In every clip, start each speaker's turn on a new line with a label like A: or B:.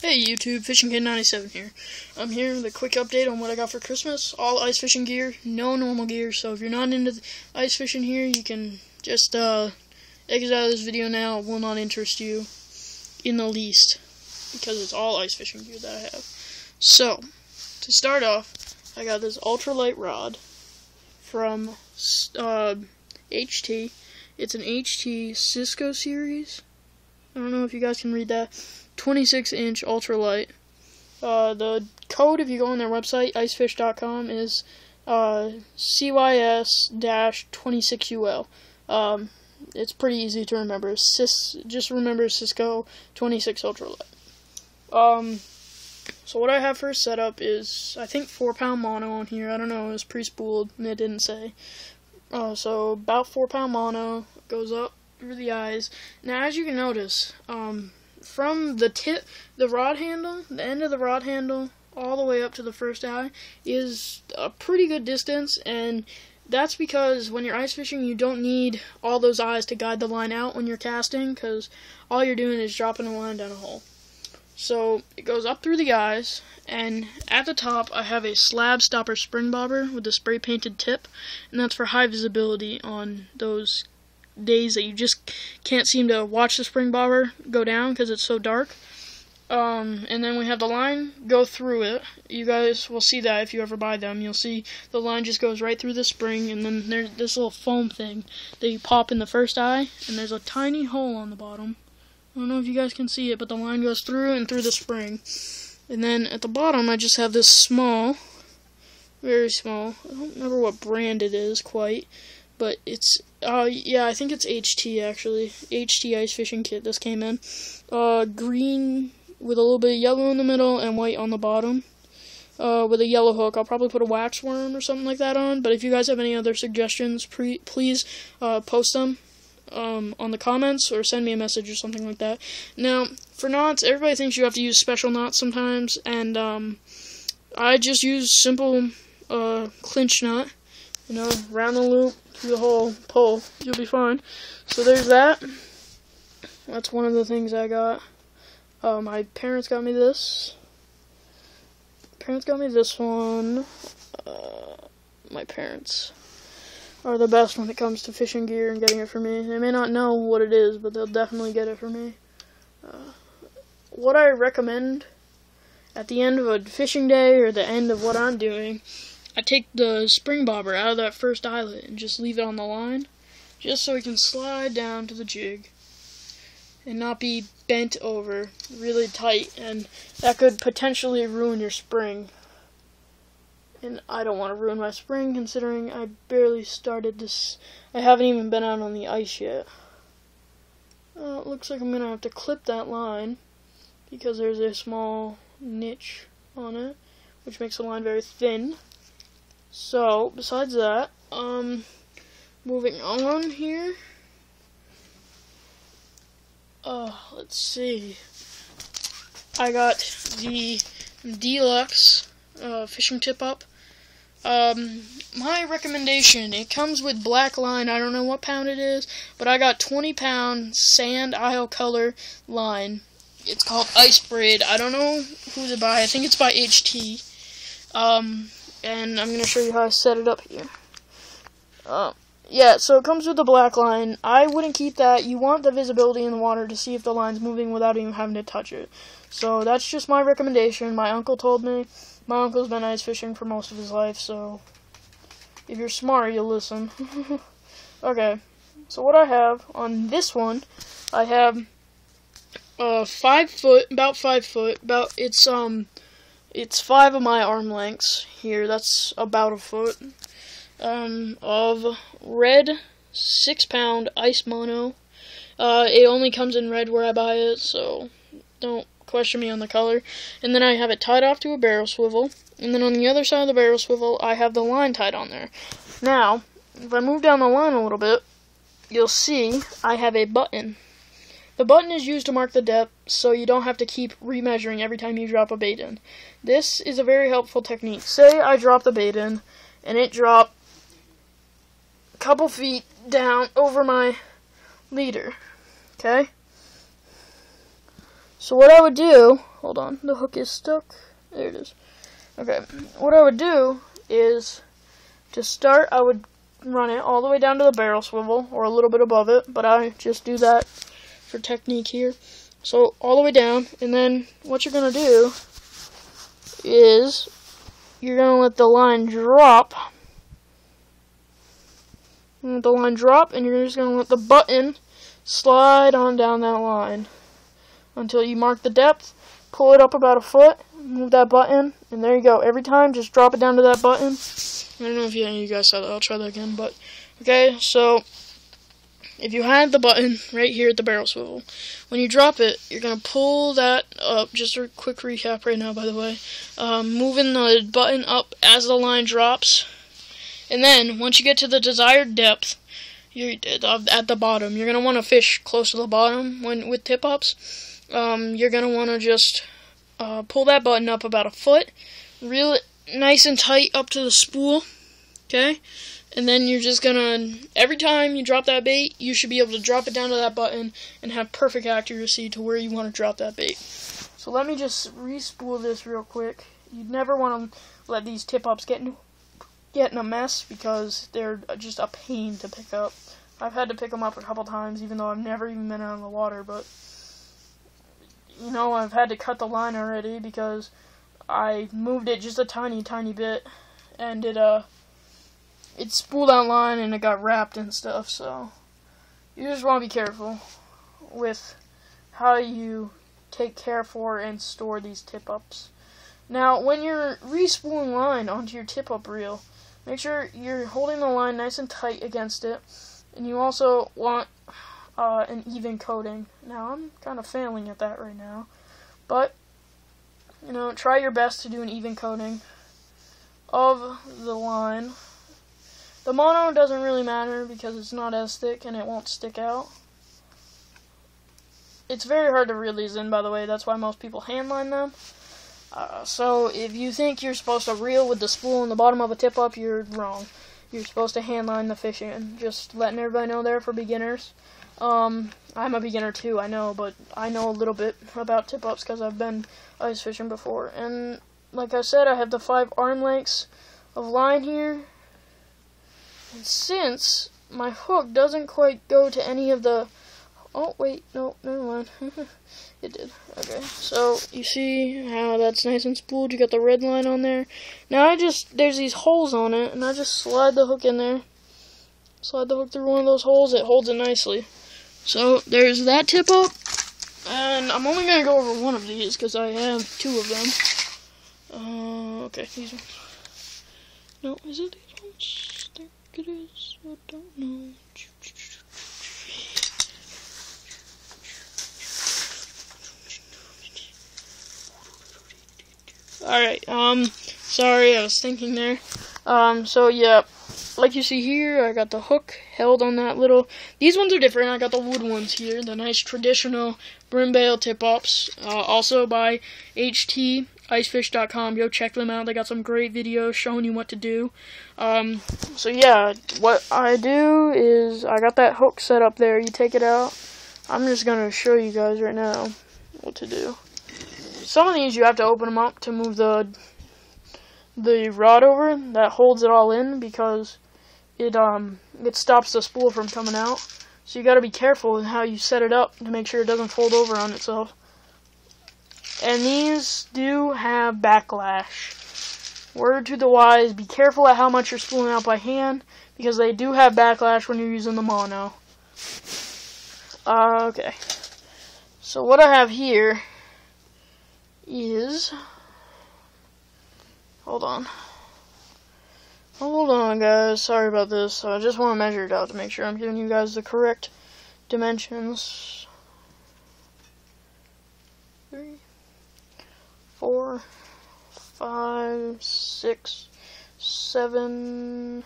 A: Hey YouTube, Fishing Kid 97 here. I'm here with a quick update on what I got for Christmas. All ice fishing gear, no normal gear, so if you're not into ice fishing here, you can just exit out of this video now. It will not interest you in the least, because it's all ice fishing gear that I have. So, to start off, I got this ultralight rod from HT. It's an HT Cisco series. I don't know if you guys can read that. 26-inch ultralight. The code, if you go on their website, icefish.com, is CYS-26UL. It's pretty easy to remember. Just remember Cisco 26 ultralight. So what I have for a setup is, I think 4-pound mono on here. I don't know, it was pre-spooled and it didn't say. So about 4-pound mono, goes up through the eyes. Now as you can notice, from the tip, the rod handle, the end of the rod handle, all the way up to the first eye, is a pretty good distance, and that's because when you're ice fishing, you don't need all those eyes to guide the line out when you're casting, because all you're doing is dropping a line down a hole. So it goes up through the eyes, and at the top I have a slab stopper spring bobber with a spray painted tip, and that's for high visibility on those days that you just can't seem to watch the spring bobber go down because it's so dark. And then we have the line go through it. You guys will see that if you ever buy them. You'll see the line just goes right through the spring, and then there's this little foam thing that you pop in the first eye, and there's a tiny hole on the bottom. I don't know if you guys can see it, but the line goes through and through the spring. And then at the bottom I just have this small, very small, I don't remember what brand it is quite, but it's, yeah, I think it's HT actually. HT ice fishing kit this came in. Green with a little bit of yellow in the middle and white on the bottom. With a yellow hook. I'll probably put a wax worm or something like that on, but if you guys have any other suggestions, please post them on the comments or send me a message or something like that. Now, for knots, everybody thinks you have to use special knots sometimes, and I just use simple clinch knot. You know, round the loop, through the hole, pull, you'll be fine. So there's that. That's one of the things I got. My parents got me this. One. My parents are the best when it comes to fishing gear and getting it for me. They may not know what it is, but they'll definitely get it for me. What I recommend at the end of a fishing day or the end of what I'm doing, I take the spring bobber out of that first eyelet and just leave it on the line, just so it can slide down to the jig and not be bent over really tight, and that could potentially ruin your spring. And I don't want to ruin my spring, considering I barely started this. I haven't even been out on the ice yet. It looks like I'm going to have to clip that line, because there's a small niche on it, which makes the line very thin. So, besides that, moving on here, let's see, I got the Deluxe fishing tip-up. My recommendation, it comes with black line. I don't know what pound it is, but I got 20-pound Sand Isle color line. It's called Ice Braid. I don't know who's it by. I think it's by HT. And I'm going to show you how I set it up here. Yeah, so it comes with the black line. I wouldn't keep that. You want the visibility in the water to see if the line's moving without even having to touch it. So that's just my recommendation. My uncle told me. My uncle's been ice fishing for most of his life, so if you're smart, you'll listen. Okay, so what I have on this one, I have 5 foot, about 5 foot, it's 5 of my arm lengths here, that's about a foot, of red 6-pound ice mono. It only comes in red where I buy it, so don't question me on the color. And then I have it tied off to a barrel swivel, and then on the other side of the barrel swivel, I have the line tied on there. Now, if I move down the line a little bit, you'll see I have a button. The button is used to mark the depth, so you don't have to keep remeasuring every time you drop a bait in. This is a very helpful technique. Say I drop the bait in, and it dropped a couple feet down over my leader, okay? So what I would do hold on, the hook is stuck. There it is. Okay, what I would do is, to start, I would run it all the way down to the barrel swivel, or a little bit above it, but I just do that for technique here. So, all the way down, and then what you're going to do is, you're going to let the line drop. Let the line drop, and you're just going to let the button slide on down that line until you mark the depth. Pull it up about a foot, move that button, and there you go. Every time, just drop it down to that button. I don't know if any of you guys saw that. I'll try that again. But okay, so if you had the button right here at the barrel swivel, when you drop it, you're going to pull that up. Just a quick recap right now, by the way. Moving the button up as the line drops. And then, once you get to the desired depth, at the bottom, you're going to want to fish close to the bottom with tip-ups. You're going to want to just pull that button up about a foot, reel it nice and tight up to the spool, okay? And then you're just going to, every time you drop that bait, you should be able to drop it down to that button and have perfect accuracy to where you want to drop that bait. So let me just re-spool this real quick. You'd never want to let these tip-ups get in a mess because they're just a pain to pick up. I've had to pick them up a couple times even though I've never even been out of the water, but you know, I've had to cut the line already because I moved it just a tiny bit and it spooled that line and it got wrapped and stuff. So you just want to be careful with how you take care for and store these tip-ups. Now, when you're re-spooling line onto your tip-up reel, make sure you're holding the line nice and tight against it, and you also want an even coating. Now, I'm kind of failing at that right now, but, you know, try your best to do an even coating of the line. The mono doesn't really matter because it's not as thick and it won't stick out. It's very hard to reel these in, by the way. That's why most people hand line them. So if you think you're supposed to reel with the spool in the bottom of a tip-up, you're wrong. You're supposed to hand line the fish in. Just letting everybody know there for beginners. I'm a beginner too, I know, but I know a little bit about tip-ups because I've been ice fishing before. And like I said, I have the 5 arm lengths of line here. And since my hook doesn't quite go to any of the... Oh, wait, no, never mind. It did. Okay, so you see how that's nice and spooled? You got the red line on there. Now there's these holes on it, and I just slide the hook in there. Slide the hook through one of those holes, it holds it nicely. So there's that tip up, and I'm only going to go over one of these because I have 2 of them. Okay, these ones. No, is it these ones? I think it is. I don't know. Alright, sorry, I was thinking there. So yeah, like you see here, I got the hook held on that little, these ones are different, I got the wood ones here, the nice traditional brim bail tip-ups, also by HTIcefish.com, go check them out, they got some great videos showing you what to do. So yeah, what I do is, I got that hook set up there, you take it out, I'm just going to show you guys right now what to do. Some of these you have to open them up to move the rod over that holds it all in because it stops the spool from coming out. So you got to be careful with how you set it up to make sure it doesn't fold over on itself. And these do have backlash. Word to the wise, be careful at how much you're spooling out by hand because they do have backlash when you're using the mono. Okay. So what I have here is, hold on guys, sorry about this, I just want to measure it out to make sure I'm giving you guys the correct dimensions. 3, 4, 5, 6, 7,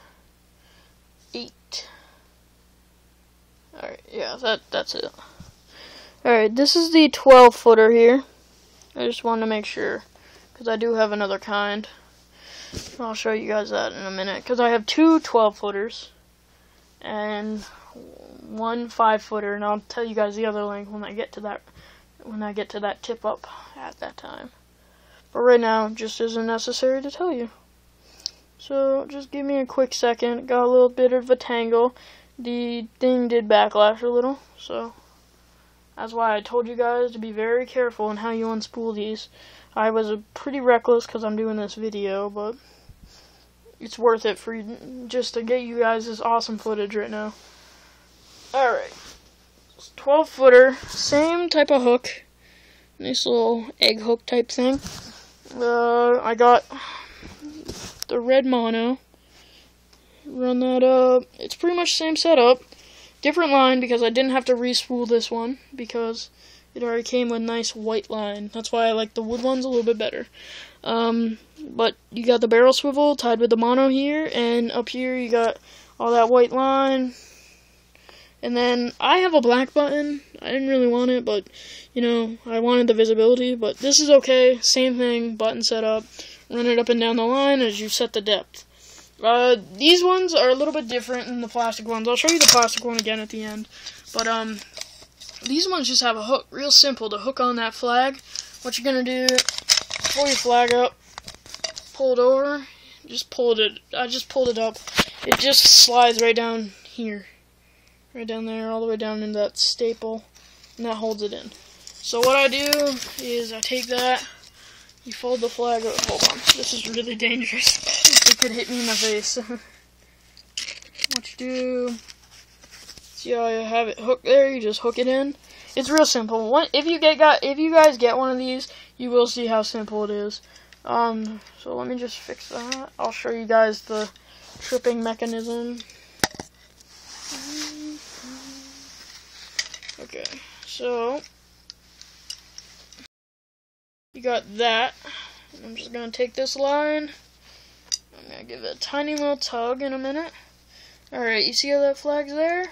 A: 8. Alright, yeah, that's it. Alright, this is the 12-footer here. I just wanted to make sure, because I do have another kind. I'll show you guys that in a minute, because I have 2 12-footers and 1 5-footer, and I'll tell you guys the other length when I get to that when I get to that tip up at that time. But right now, just isn't necessary to tell you. So just give me a quick second. Got a little bit of a tangle. The thing did backlash a little, so that's why I told you guys to be very careful in how you unspool these. I was pretty reckless because I'm doing this video, but it's worth it for just to get you guys this awesome footage right now. Alright, 12-footer, same type of hook, nice little egg hook type thing. I got the red mono, run that up, it's pretty much the same setup, different line because I didn't have to re-spool this one because it already came with nice white line. That's why I like the wood ones a little bit better. But you got the barrel swivel tied with the mono here, and up here you got all that white line. And then I have a black button. I didn't really want it, but you know, I wanted the visibility. But this is okay. Same thing, button setup. Run it up and down the line as you set the depth. These ones are a little bit different than the plastic ones. I'll show you the plastic one again at the end. But these ones just have a hook. Real simple to hook on that flag. What you're gonna do, pull your flag up, pull it over. I just pulled it up. It just slides right down here. Right down there, all the way down into that staple, and that holds it in. So what I do is I take that, you fold the flag up. Hold on, this is really dangerous. It could hit me in the face. What you do, see how you have it hooked there, you just hook it in. It's real simple. If you guys get one of these, you will see how simple it is. So let me just fix that. I'll show you guys the tripping mechanism. Okay, so you got that. I'm just gonna take this line. I'm gonna give it a tiny little tug in a minute. Alright, you see how that flag's there?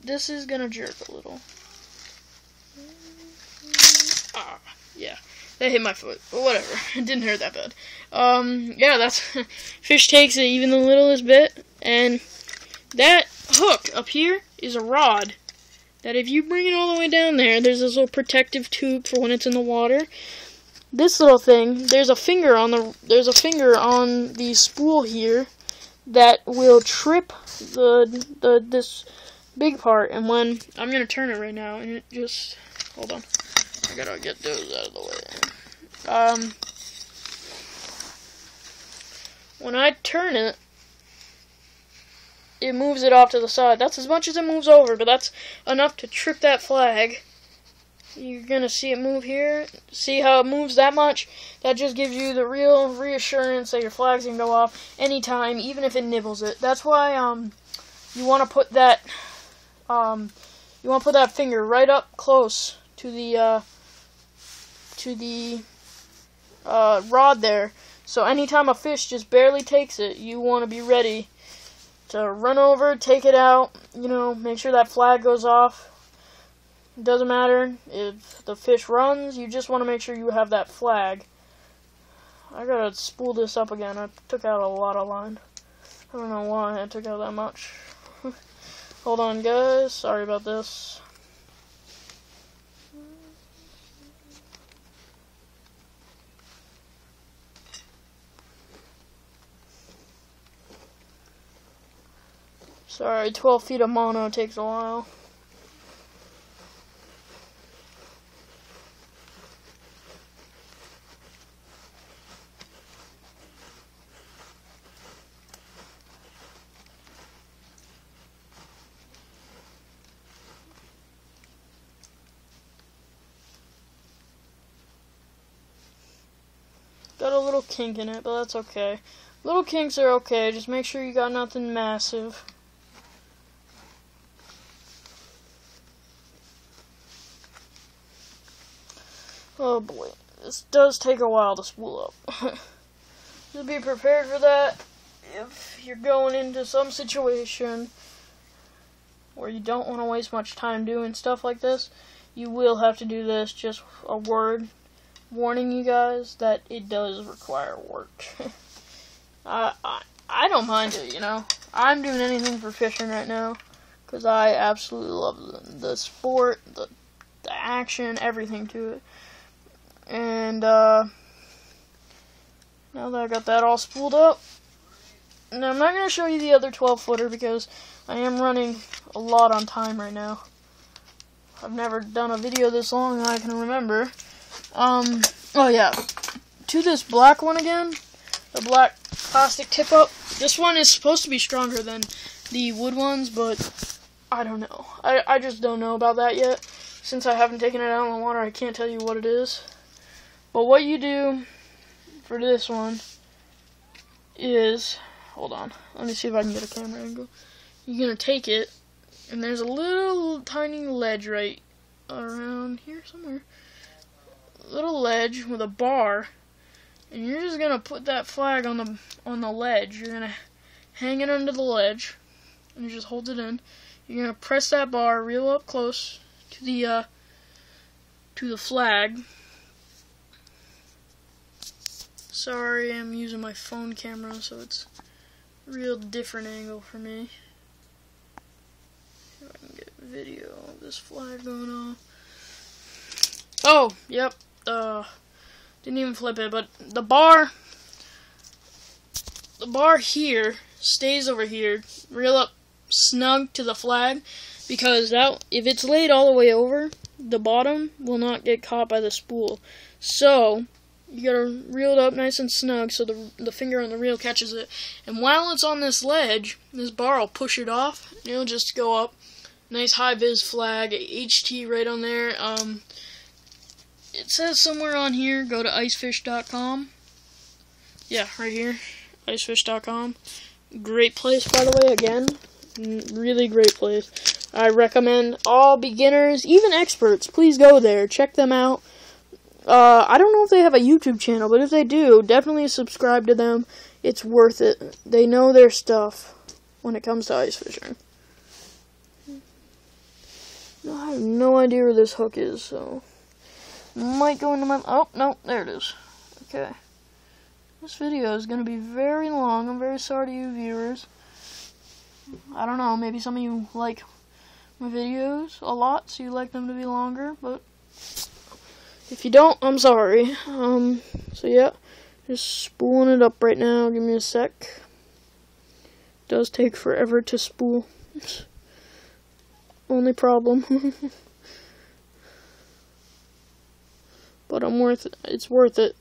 A: This is gonna jerk a little. Ah, yeah. That hit my foot, but whatever. It didn't hurt that bad. Yeah, that's fish takes it even the littlest bit, and that hook up here is a rod that if you bring it all the way down there, there's this little protective tube for when it's in the water. This little thing, there's a finger on the spool here that will trip this big part, and when I'm gonna turn it right now, and it just hold on. I gotta get those out of the way. When I turn it, it moves it off to the side. That's as much as it moves over, but that's enough to trip that flag. You're gonna see it move here. See how it moves that much? That just gives you the real reassurance that your flag's gonna go off anytime, even if it nibbles it. That's why you want to put that finger right up close to the rod there. So anytime a fish just barely takes it, you want to be ready to run over, take it out, you know, make sure that flag goes off. It doesn't matter if the fish runs, you just want to make sure you have that flag. I gotta spool this up again. I took out a lot of line. I don't know why I took out that much. Hold on, guys. Sorry about this. Sorry, 12 feet of mono takes a while. Got a little kink in it, but that's okay. Little kinks are okay, just make sure you got nothing massive. Oh boy, this does take a while to spool up. Just be prepared for that if you're going into some situation where you don't want to waste much time doing stuff like this. You will have to do this. Just a word warning you guys that it does require work. I don't mind it, you know. I'm doing anything for fishing right now because I absolutely love the sport, the the action, everything to it. And now that I got that all spooled up, now I'm not going to show you the other 12-footer because I am running a lot on time right now. I've never done a video this long that I can remember. Oh yeah, to this black one again, the black plastic tip-up. This one is supposed to be stronger than the wood ones, but I don't know. I just don't know about that yet. Since I haven't taken it out in the water, I can't tell you what it is. But what you do for this one is, hold on, let me see if I can get a camera angle. You're going to take it, and there's a little tiny ledge right around here somewhere. A little ledge with a bar, and you're just going to put that flag on the ledge. You're going to hang it under the ledge, and you just hold it in. You're going to press that bar real up close to the flag. Sorry, I'm using my phone camera, so it's a real different angle for me. See if I can get a video of this flag going on. Oh, yep. Didn't even flip it, but the bar here stays over here, real up snug to the flag, because that, if it's laid all the way over, the bottom will not get caught by the spool. So you gotta reel it up nice and snug so the finger on the reel catches it. And while it's on this ledge, this bar will push it off, and it'll just go up. Nice high vis flag, HT right on there. It says somewhere on here, go to icefish.com. Yeah, right here, icefish.com. Great place, by the way, again. Really great place. I recommend all beginners, even experts, please go there. Check them out. I don't know if they have a YouTube channel, but if they do, definitely subscribe to them. It's worth it. They know their stuff when it comes to ice fishing. I have no idea where this hook is, so might go into my... Oh, no, there it is. Okay. This video is going to be very long. I'm very sorry to you viewers. I don't know, maybe some of you like my videos a lot, so you like them to be longer, but if you don't, I'm sorry. So yeah, just spooling it up right now. Give me a sec. It does take forever to spool. Only problem. But it's worth it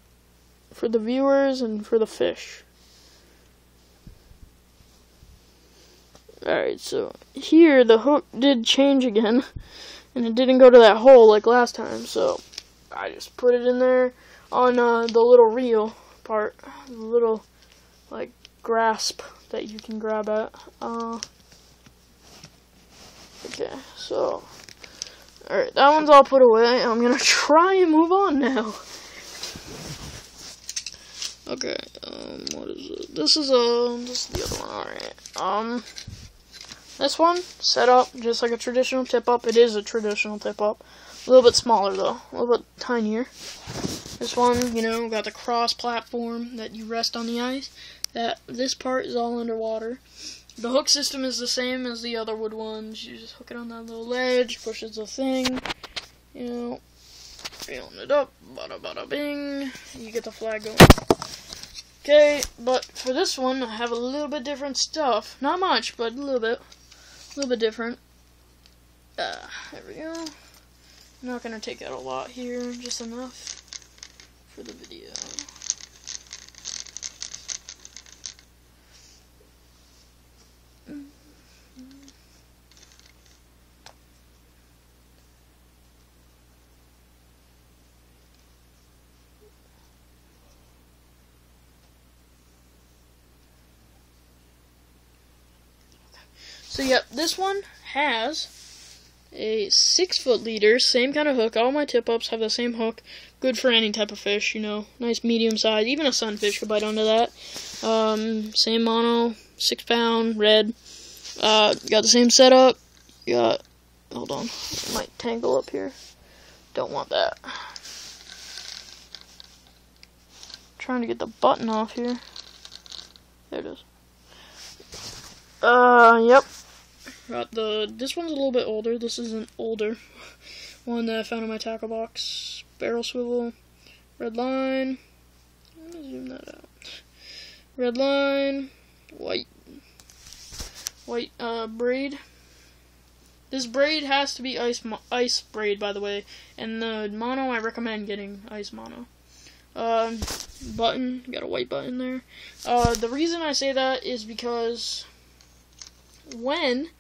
A: for the viewers and for the fish. Alright, so here the hook did change again, and it didn't go to that hole like last time, so I just put it in there on the little reel part, the little like grasp that you can grab at. Okay, so alright, that one's all put away. I'm gonna try and move on now. Okay, what is it? This is the other one. Alright, this one set up just like a traditional tip up. It is a traditional tip up, a little bit smaller though, a little bit tinier. This one, you know, got the cross platform that you rest on the ice. This part is all underwater. The hook system is the same as the other wood ones. You just hook it on that little ledge, pushes the thing, you know, feeling it up, bada bada bing, you get the flag going. Okay, but for this one, I have a little bit different stuff. Not much, but a little bit different. There we go. I'm not gonna take out a lot here, just enough for the video. So yep, this one has a 6-foot leader, same kind of hook. All my tip-ups have the same hook. Good for any type of fish, you know. Nice medium size. Even a sunfish could bite onto that. Same mono, 6-pound, red. Got the same setup. Got, hold on, it might tangle up here. Don't want that. Trying to get the button off here. There it is. Yep. Got this one's a little bit older. This isn't older. one that I found in my tackle box. Barrel swivel, red line. Let me zoom that out. Red line, white braid. This braid has to be ice braid, by the way, and the mono, I recommend getting ice mono. Button, got a white button there. The reason I say that is because when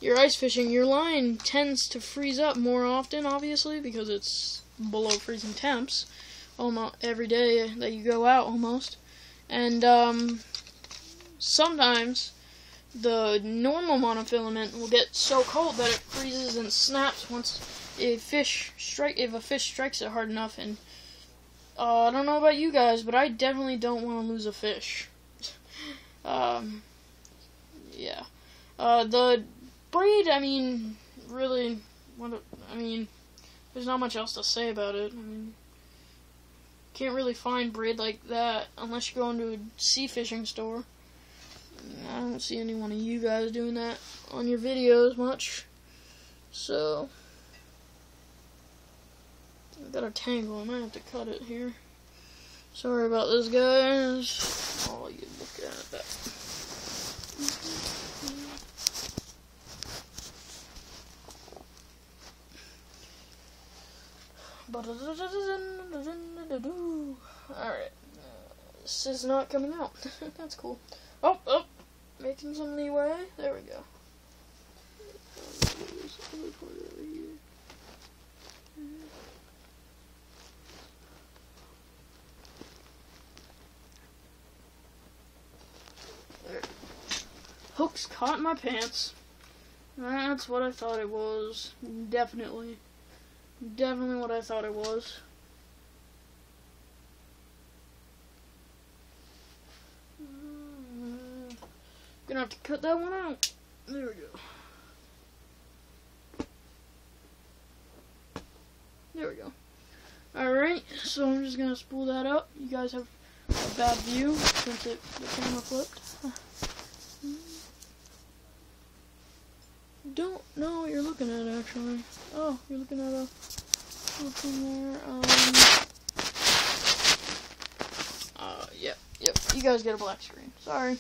A: you're ice fishing, your line tends to freeze up more often, obviously, because it's below freezing temps almost every day that you go out, almost. And sometimes the normal monofilament will get so cold that it freezes and snaps once if a fish strikes it hard enough. And I don't know about you guys, but I definitely don't want to lose a fish. Yeah. The braid, I mean, really, there's not much else to say about it. I mean, can't really find braid like that unless you go into a sea fishing store. I don't see any one of you guys doing that on your videos much. So, I've got a tangle. I might have to cut it here. Sorry about this, guys. Oh, you look at that. Alright. This is not coming out. That's cool. Oh, making some leeway. There we go. There. Hook's caught in my pants. That's what I thought it was. Definitely what I thought it was. Gonna have to cut that one out. There we go. There we go. Alright, so I'm just gonna spool that up. You guys have a bad view since the camera flipped. Don't know what you're looking at, actually. Oh, you're looking at a thing there. Yep. You guys get a black screen. Sorry.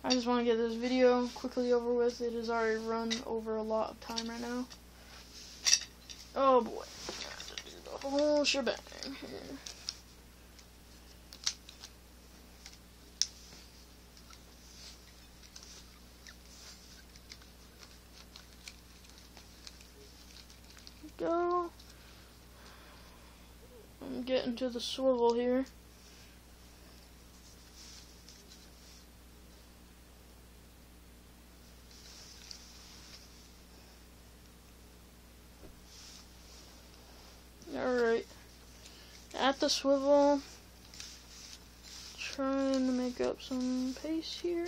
A: I just want to get this video quickly over with. It has already run over a lot of time right now. Oh boy. I have to do the whole shebang here. Go. I'm getting to the swivel here. Alright, at the swivel, trying to make up some pace here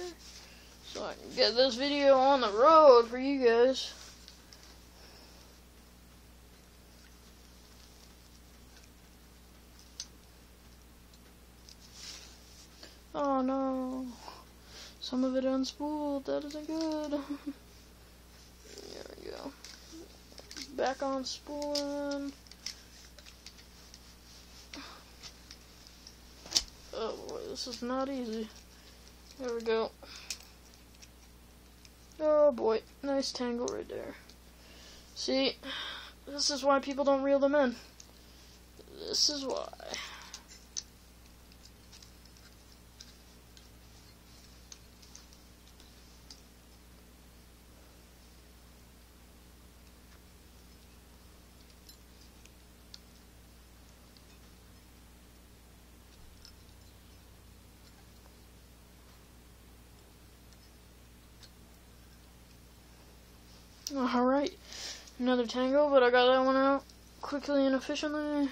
A: so I can get this video on the road for you guys. Oh no, some of it unspooled, that isn't good. There we go. Back on spooling. Oh boy, this is not easy. There we go. Oh boy, nice tangle right there. See, this is why people don't reel them in. This is why. Alright, another tangle, but I got that one out quickly and efficiently.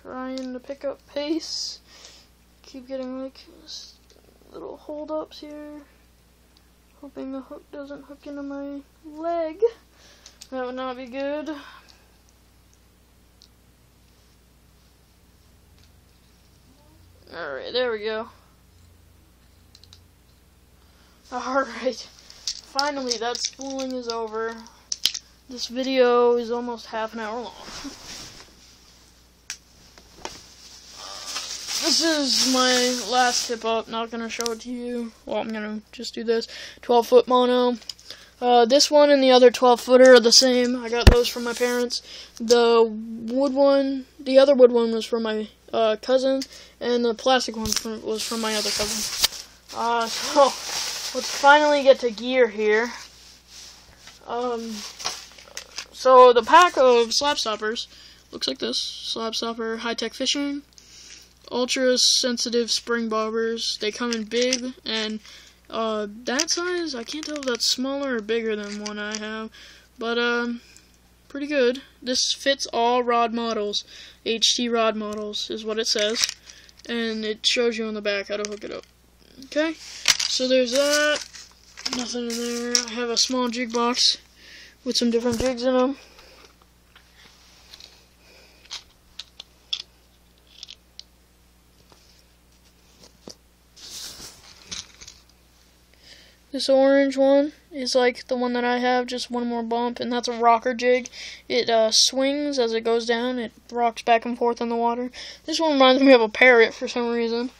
A: Trying to pick up pace. Keep getting like little hold ups here. Hoping the hook doesn't hook into my leg. That would not be good. Alright, there There we go. Alright. Finally, that spooling is over. This video is almost half an hour long. This is my last tip up. Not going to show it to you. Well, I'm going to just do this. 12-foot mono. This one and the other 12-footer are the same. I got those from my parents. The other wood one was from my cousin, and the plastic one was from my other cousin. So let's finally get to gear here. So the pack of slab stoppers looks like this. Slab stopper, high-tech fishing, ultra sensitive spring bobbers. They come in big, and that size, I can't tell if that's smaller or bigger than one I have, but pretty good. This fits all rod models. HT rod models is what it says, and it shows you on the back how to hook it up. Okay, so there's that. Nothing in there. I have a small jig box with some different jigs in them. This orange one is like the one that I have, just one more bump, and that's a rocker jig. It swings as it goes down. It rocks back and forth in the water. This one reminds me of a parrot for some reason.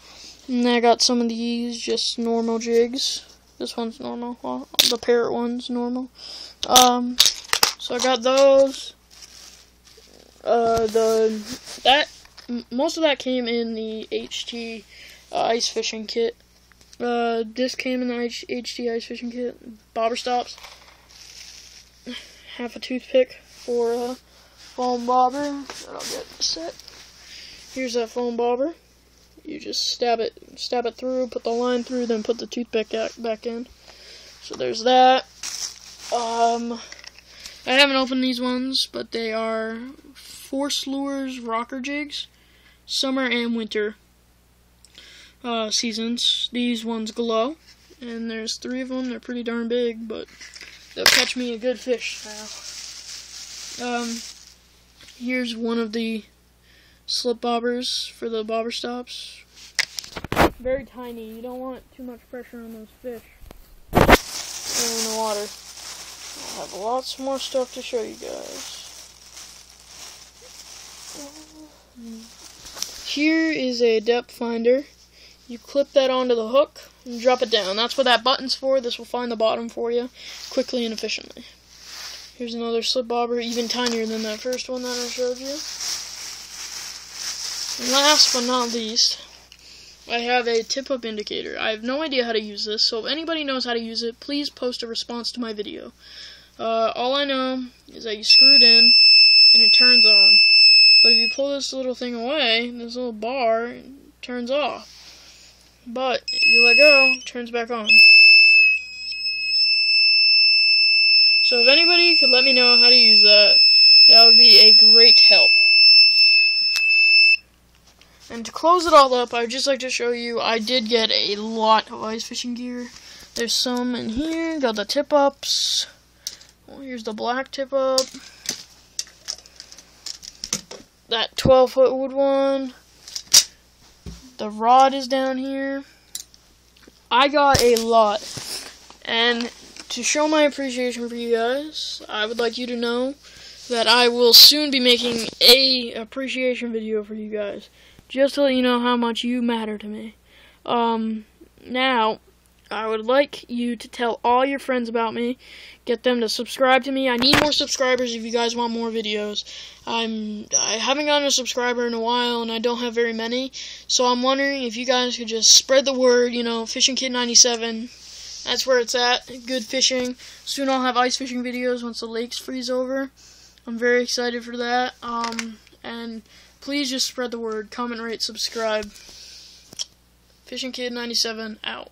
A: And I got some of these, just normal jigs. This one's normal. Well, the parrot one's normal. So I got those. Most of that came in the HT ice fishing kit. This came in the HT ice fishing kit. Bobber stops. Half a toothpick for a foam bobber that I'll get set. Here's that foam bobber. You just stab it through, put the line through, then put the toothpick back in. So there's that. I haven't opened these ones, but they are Force Lures rocker jigs, summer and winter seasons. These ones glow, and there's 3 of them. They're pretty darn big, but they'll catch me a good fish now. Here's one of the slip bobbers for the bobber stops. Very tiny. You don't want too much pressure on those fish in the water. I have lots more stuff to show you guys. Here is a depth finder. You clip that onto the hook and drop it down. That's what that button's for. This will find the bottom for you quickly and efficiently. Here's another slip bobber, even tinier than that first one that I showed you. And last but not least, I have a tip-up indicator. I have no idea how to use this, so if anybody knows how to use it, please post a response to my video. All I know is that you screw it in, and it turns on. But if you pull this little thing away, this little bar, it turns off. But if you let go, it turns back on. So if anybody could let me know how to use that, that would be a great help. And to close it all up, I would just like to show you, I did get a lot of ice fishing gear. There's some in here. Got the tip-ups. Oh, here's the black tip-up. That 12-foot wood one. The rod is down here. I got a lot. And to show my appreciation for you guys, I would like you to know that I will soon be making a appreciation video for you guys. Just to let you know how much you matter to me. Now, I would like you to tell all your friends about me. Get them to subscribe to me. I need more subscribers if you guys want more videos. I haven't gotten a subscriber in a while, and I don't have very many. So I'm wondering if you guys could just spread the word, you know, Fishing Kid 97. That's where it's at. Good fishing. Soon I'll have ice fishing videos once the lakes freeze over. I'm very excited for that. And please just spread the word. Comment, rate, subscribe. Fishing Kid 97 out.